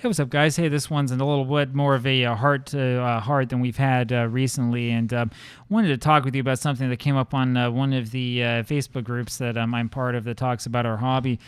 Hey, what's up, guys? Hey, this one's a little bit more of a heart to heart than we've had recently, and wanted to talk with you about something that came up on one of the Facebook groups that I'm part of that talks about our hobby.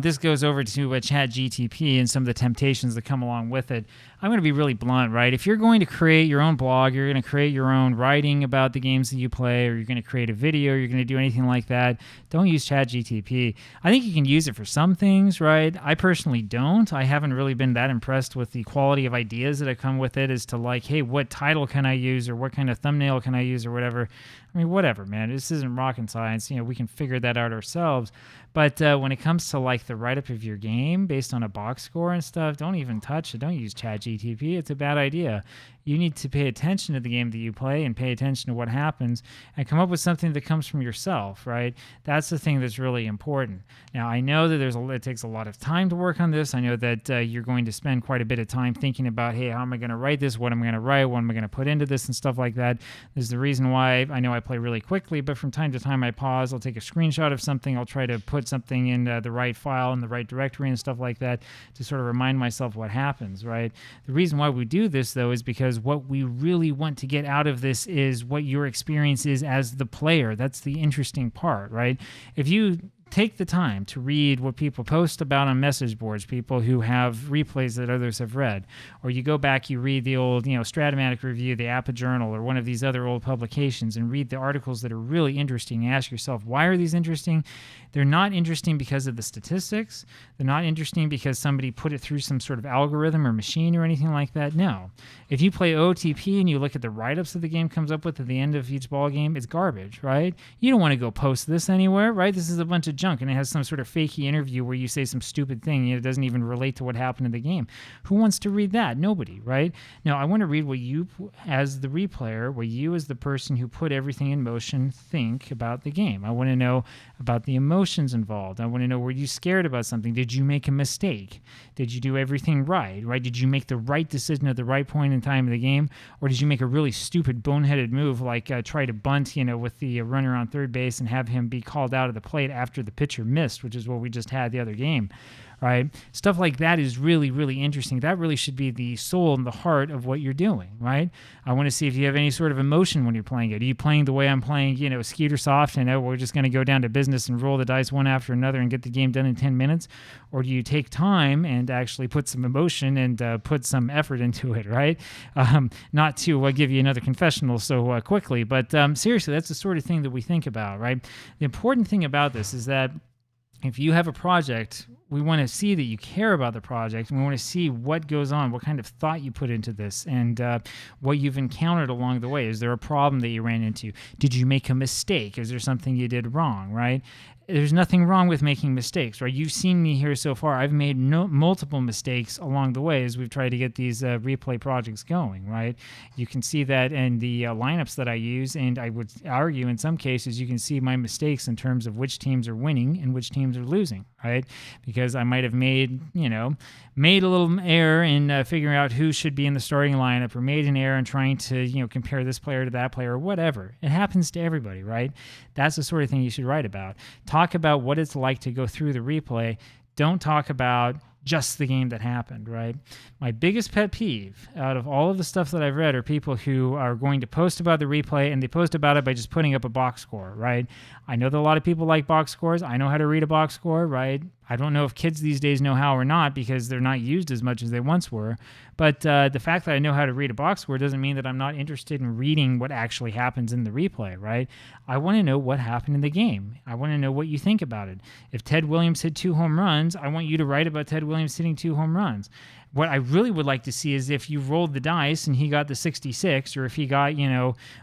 This goes over to Chatgpt and some of the temptations that come along with it. I'm going to be really blunt, right? If you're going to create your own blog, you're going to create your own writing about the games that you play, or you're going to create a video, you're going to do anything like that, don't use Chatgpt. I think you can use it for some things, right? I personally don't. I haven't really been that impressed with the quality of ideas that have come with it as to like, hey, what title can I use, or what kind of thumbnail can I use, or whatever. I mean, whatever, man. This isn't rocket science. We can figure that out ourselves. But when it comes to like the write-up of your game based on a box score and stuff, don't even touch it. Don't use Chatgpt. It's a bad idea. You need to pay attention to the game that you play and pay attention to what happens and come up with something that comes from yourself, right? That's the thing that's really important. Now, I know that it takes a lot of time to work on this. I know that you're going to spend quite a bit of time thinking about, hey, how am I going to write this? What am I going to write? What am I going to put into this and stuff like that? This is the reason why I know I play really quickly, but from time to time I pause. I'll take a screenshot of something. I'll try to put something in the right file in the right directory and stuff like that to sort of remind myself what happens, right? The reason why we do this, though, is because what we really want to get out of this is what your experience is as the player. That's the interesting part, right? If you take the time to read what people post about on message boards, people who have replays that others have read, or you go back, you read the old, Strat-O-Matic review, the APBA journal, or one of these other old publications, and read the articles that are really interesting, and ask yourself, why are these interesting? They're not interesting because of the statistics. They're not interesting because somebody put it through some sort of algorithm or machine or anything like that. No. If you play OOTP and you look at the write-ups that the game comes up with at the end of each ball game, it's garbage, right? You don't want to go post this anywhere, right? This is a bunch of junk, and it has some sort of fakey interview where you say some stupid thing and it doesn't even relate to what happened in the game. Who wants to read that? Nobody, right? No, I want to read what you, as the replayer, what you as the person who put everything in motion, think about the game. I want to know about the emotions involved. I want to know, were you scared about something? Did you make a mistake? Did you do everything right? Did you make the right decision at the right point in time of the game? Or did you make a really stupid, boneheaded move like try to bunt, with the runner on third base and have him be called out of the plate after the pitcher missed, which is what we just had the other game, right? Stuff like that is really, really interesting. That really should be the soul and the heart of what you're doing, right? I want to see if you have any sort of emotion when you're playing it. Are you playing the way I'm playing, Skeeter Soft, and we're just going to go down to business and roll the dice one after another and get the game done in 10 minutes? Or do you take time and actually put some emotion and put some effort into it, right? Not to give you another confessional so quickly, but seriously, that's the sort of thing that we think about, right? The important thing about this is that if you have a project, we want to see that you care about the project, and we want to see what goes on, what kind of thought you put into this, and what you've encountered along the way. Is there a problem that you ran into? Did you make a mistake? Is there something you did wrong, right? There's nothing wrong with making mistakes, right? You've seen me here so far. I've made multiple mistakes along the way as we've tried to get these replay projects going, right? You can see that in the lineups that I use, and I would argue in some cases you can see my mistakes in terms of which teams are winning and which teams are losing, right? Because I might have made a little error in figuring out who should be in the starting lineup, or made an error in trying to, compare this player to that player, or whatever. It happens to everybody, right? That's the sort of thing you should write about. Talk about what it's like to go through the replay. Don't talk about just the game that happened, right? My biggest pet peeve out of all of the stuff that I've read are people who are going to post about the replay, and they post about it by just putting up a box score, right? I know that a lot of people like box scores. I know how to read a box score, right? I don't know if kids these days know how or not because they're not used as much as they once were. But the fact that I know how to read a box score doesn't mean that I'm not interested in reading what actually happens in the replay, right? I want to know what happened in the game. I want to know what you think about it. If Ted Williams hit 2 home runs, I want you to write about Ted Williams hitting 2 home runs. What I really would like to see is if you rolled the dice and he got the 66, or if he got,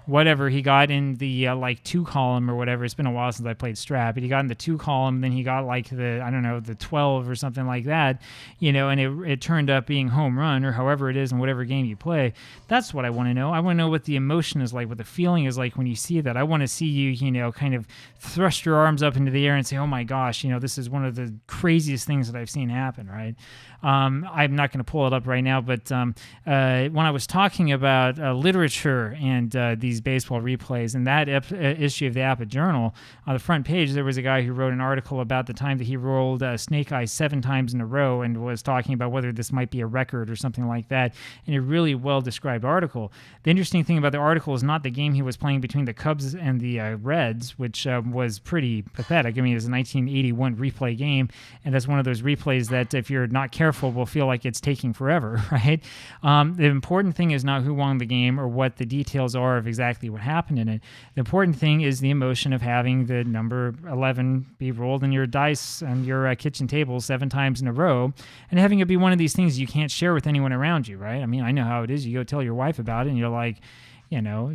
whatever he got in the 2 column or whatever. It's been a while since I played Strat, but he got in the 2 column, then he got the 12 or something like that, and it turned up being home run or however it is in whatever game you play. That's what I want to know. I want to know what the emotion is like, what the feeling is like when you see that. I want to see you, kind of thrust your arms up into the air and say, oh my gosh, this is one of the craziest things that I've seen happen, right? I'm not going going to pull it up right now, but when I was talking about literature and these baseball replays, in that issue of the APBA Journal, on the front page, there was a guy who wrote an article about the time that he rolled snake eyes 7 times in a row and was talking about whether this might be a record or something like that, in a really well-described article. The interesting thing about the article is not the game he was playing between the Cubs and the Reds, which was pretty pathetic. I mean, it was a 1981 replay game, and that's one of those replays that if you're not careful will feel like it's taking forever, right? The important thing is not who won the game or what the details are of exactly what happened in it. The important thing is the emotion of having the number 11 be rolled in your dice on your kitchen table 7 times in a row, and having it be one of these things you can't share with anyone around you, right? I mean, I know how it is. You go tell your wife about it, and you're like,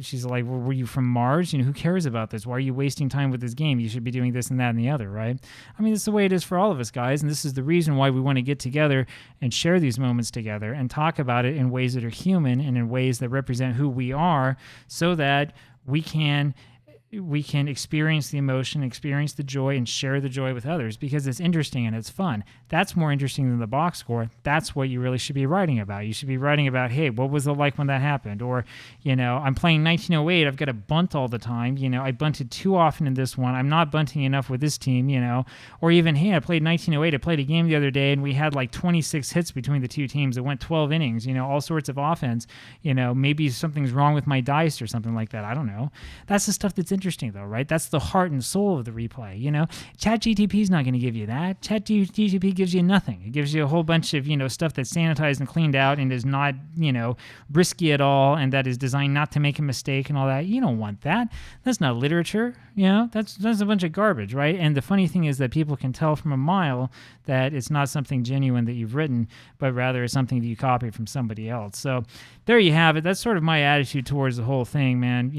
she's like, well, were you from Mars? Who cares about this? Why are you wasting time with this game? You should be doing this and that and the other, right? I mean, it's the way it is for all of us, guys, and this is the reason why we want to get together and share these moments together and talk about it in ways that are human and in ways that represent who we are, so that we can experience the emotion, experience the joy, and share the joy with others, because it's interesting and it's fun. That's more interesting than the box score. That's what you really should be writing about. You should be writing about, hey, what was it like when that happened? Or, I'm playing 1908. I've got to bunt all the time. I bunted too often in this one. I'm not bunting enough with this team, Or even, hey, I played 1908. I played a game the other day, and we had like 26 hits between the two teams. It went 12 innings, all sorts of offense. Maybe something's wrong with my dice or something like that. I don't know. That's the stuff that's interesting, though, right? That's the heart and soul of the replay. Chatgpt is not going to give you that. Chatgpt gives you nothing. It gives you a whole bunch of stuff that's sanitized and cleaned out and is not risky at all, and that is designed not to make a mistake and all that. You don't want that. That's not literature. That's a bunch of garbage, right? And the funny thing is that people can tell from a mile that it's not something genuine that you've written, but rather it's something that you copied from somebody else. So there you have it. That's sort of my attitude towards the whole thing, man.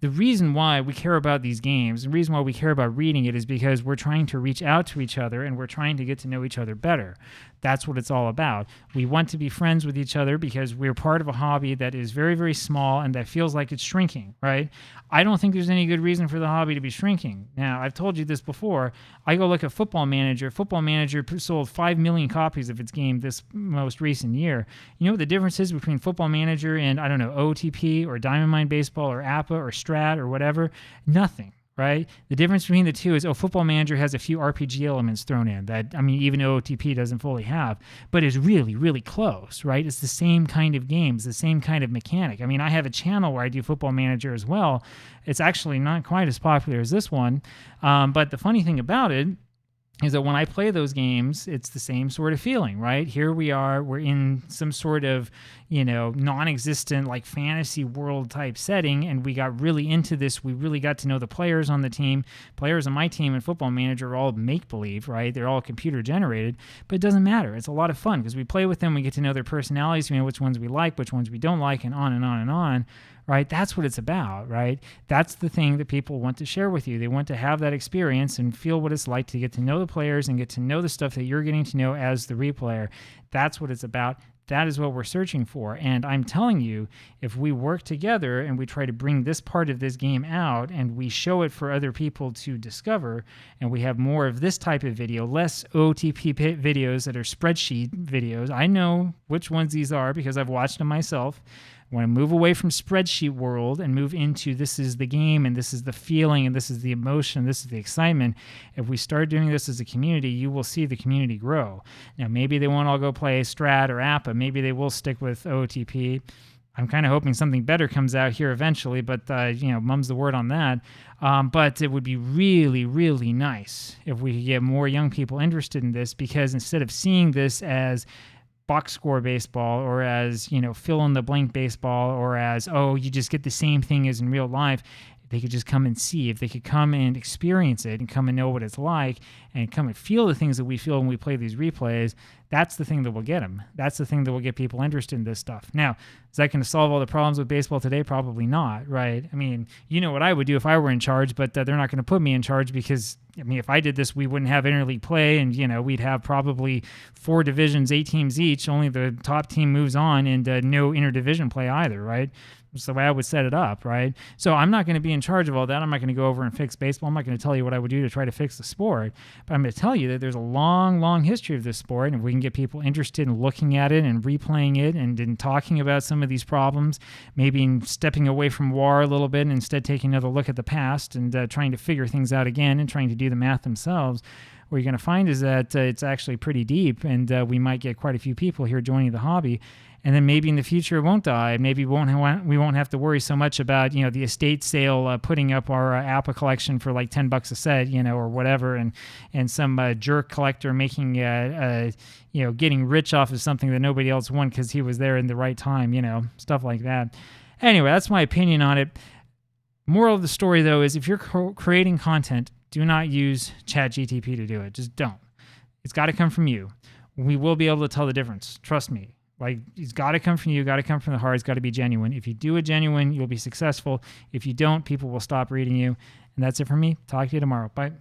The reason why we care about these games, the reason why we care about reading it, is because we're trying to reach out to each other and we're trying to get to know each other better. That's what it's all about. We want to be friends with each other because we're part of a hobby that is very, very small and that feels like it's shrinking, right? I don't think there's any good reason for the hobby to be shrinking. Now, I've told you this before. I go look at Football Manager. Football Manager sold 5 million copies of its game this most recent year. You know what the difference is between Football Manager and, I don't know, OOTP or Diamond Mine Baseball or APBA or Strat or whatever? Nothing. Right? The difference between the two is, Football Manager has a few RPG elements thrown in that, even OOTP doesn't fully have, but is really, really close, right? It's the same kind of games, the same kind of mechanic. I have a channel where I do Football Manager as well. It's actually not quite as popular as this one, but the funny thing about it is that when I play those games, it's the same sort of feeling, right? Here we are, we're in some sort of, non-existent, like fantasy world type setting, and we got really into this. We really got to know the players on the team. Players on my team in Football Manager are all make-believe, right? They're all computer generated, but it doesn't matter. It's a lot of fun because we play with them, we get to know their personalities, we know which ones we like, which ones we don't like, and on and on and on. Right? That's what it's about, right? That's the thing that people want to share with you. They want to have that experience and feel what it's like to get to know the players and get to know the stuff that you're getting to know as the replayer. That's what it's about. That is what we're searching for. And I'm telling you, if we work together and we try to bring this part of this game out and we show it for other people to discover, and we have more of this type of video, less OOTP videos that are spreadsheet videos. I know which ones these are because I've watched them myself. When I move away from spreadsheet world and move into this is the game and this is the feeling and this is the emotion, this is the excitement, if we start doing this as a community, you will see the community grow. Now, maybe they won't all go play Strat or APBA. Maybe they will stick with OOTP. I'm kind of hoping something better comes out here eventually, but, mum's the word on that. But it would be really, really nice if we could get more young people interested in this, because instead of seeing this as box score baseball or as, fill in the blank baseball or as, you just get the same thing as in real life, if they could just come and see, if they could come and experience it and come and know what it's like and come and feel the things that we feel when we play these replays, that's the thing that will get them. That's the thing that will get people interested in this stuff. Now, is that going to solve all the problems with baseball today? Probably not, right? You know what I would do if I were in charge, but they're not going to put me in charge because, if I did this, we wouldn't have interleague play and, we'd have probably 4 divisions, 8 teams each. Only the top team moves on and no interdivision play either, right? It's the way I would set it up, right? So I'm not going to be in charge of all that. I'm not going to go over and fix baseball. I'm not going to tell you what I would do to try to fix the sport. But I'm going to tell you that there's a long, long history of this sport. And if we can get people interested in looking at it and replaying it and in talking about some of these problems, maybe in stepping away from war a little bit and instead taking another look at the past and trying to figure things out again and trying to do the math themselves, what you're going to find is that it's actually pretty deep, and we might get quite a few people here joining the hobby. And then maybe in the future it won't die. Maybe we won't have to worry so much about the estate sale putting up our APBA collection for like $10 a set, or whatever, and some jerk collector making getting rich off of something that nobody else won because he was there in the right time, stuff like that. Anyway, that's my opinion on it. Moral of the story, though, is if you're creating content, do not use Chatgpt to do it. Just don't. It's got to come from you. We will be able to tell the difference. Trust me. Like, it's got to come from you. Got to come from the heart. It's got to be genuine. If you do it genuine, you'll be successful. If you don't, people will stop reading you. And that's it from me. Talk to you tomorrow. Bye.